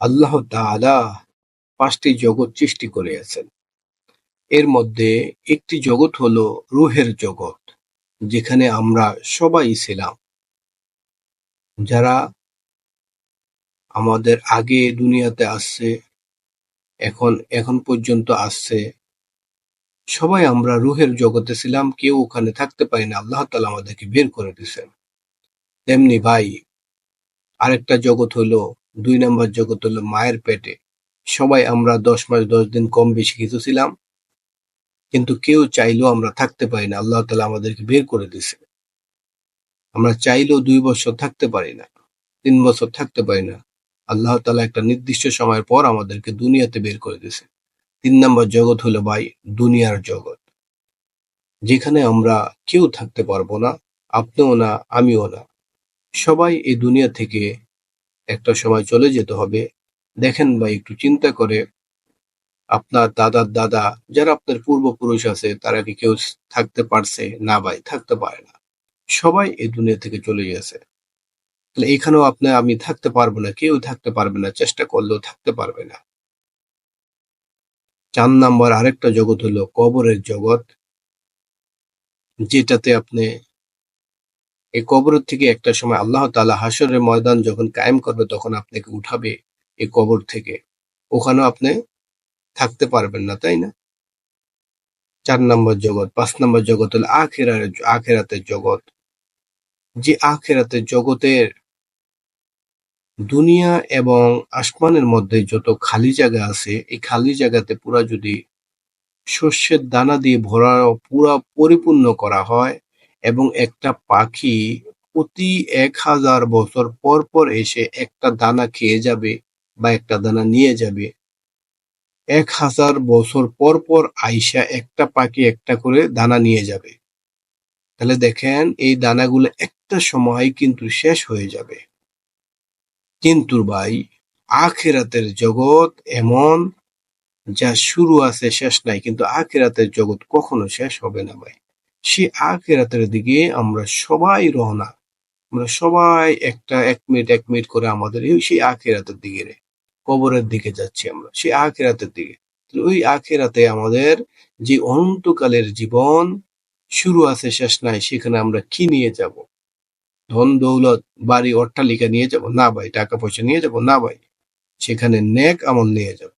আল্লাহ তাআলা ৫টি জগৎ সৃষ্টি করিয়াছেন। এর মধ্যে একটি জগৎ হলো রূহের জগৎ, যেখানে আমরা সবাই ছিলাম। যারা আমাদের আগে দুনিয়াতে আসছে, এখন পর্যন্ত আসছে, সবাই আমরা রূহের জগতে ছিলাম। কেউ ওখানে থাকতে পারি না, আল্লাহ তাআলা আমাদেরকে বের করে দিয়েছেন। তেমনি ভাই, আরেকটা জগৎ হলো ২ নাম্বার জগৎ হলো মায়ের পেটে। সবাই আমরা ১০ মাস ১০ দিন কম বেশি কিছু ছিলাম, কিন্তু কেউ চাইলেও আমরা থাকতে পারি না, আল্লাহ তাআলা আমাদেরকে বের করে দিয়েছে। আমরা চাইলেও ২ বছর থাকতে পারি না, ৩ বছর থাকতে পারি না। আল্লাহ তাআলা একটা নির্দিষ্ট সময়ের পর আমাদেরকে দুনিয়াতে বের করে দিয়েছে। ৩ নাম্বার জগৎ হলো ভাই দুনিয়ার জগৎ, যেখানে আমরা কেউ থাকতে পারবো না, আপনিও না, আমিও না। সবাই এই দুনিয়া থেকে একটা সময় চলে যেতে হবে। দেখেন ভাই, একটু চিন্তা করে, আপনার দাদার দাদা, যারা আপনার পূর্বপুরুষ আছে, তারা কি কেউ থাকতে পারছে? না ভাই, থাকতে পারে না। সবাই এই দুনিয়া থেকে চলে গেছে। তাহলে এখানেও আমি থাকতে পারবো না, কেউ থাকতে পারবে না, চেষ্টা করলেও থাকতে পারবে না। ৪ নাম্বার আরেকটা জগৎ হলো কবরের জগৎ, যেটাতে এই কবরের থেকে একটা সময় আল্লাহ তাআলা হাসরের ময়দান যখন কায়েম করবে, তখন আপনাকে উঠাবে এই কবর থেকে। ওখানেও আপনি থাকতে পারবেন না, তাই না? ৪ নাম্বার জগৎ। ৫ নাম্বার জগৎ হলো আখিরাতের জগৎ, যে আখিরাতের জগতের দুনিয়া এবং আসমানের মধ্যে যত খালি জায়গা আছে, এই খালি জায়গাতে পুরা যদি শস্যের দানা দিয়ে পুরা পরিপূর্ণ করা হয়, এবং একটা পাখি প্রতি ১,০০০ বছর পর পর এসে একটা দানা খেয়ে যাবে বা একটা দানা নিয়ে যাবে। ১,০০০ বছর পর পর আইসা একটা পাখি একটা করে দানা নিয়ে যাবে। তাহলে দেখেন, এই দানাগুলো একটা সময় কিন্তু শেষ হয়ে যাবে। কিন্তু ভাই, আখিরাতের জগৎ এমন, যা শুরু আছে শেষ নাই, কিন্তু আখিরাতের জগৎ কখনো শেষ হবে না ভাই। সেই আখিরাতের দিকে আমরা সবাই রওনা। আমরা সবাই এক মিনিট করে আমাদের সেই আখিরাতের দিকে, কবরের দিকে যাচ্ছি আমরা, সেই আখিরাতের দিকে। ওই আখিরাতে আমাদের যে অনন্তকালের জীবন, শুরু আছে শেষ নাই, সেখানে আমরা কি নিয়ে যাব? ধন দৌলত, বাড়ি, অট্টালিকা নিয়ে যাব? না ভাই। টাকা পয়সা নিয়ে যাব? না ভাই। সেখানে নেক আমল নিয়ে যাব।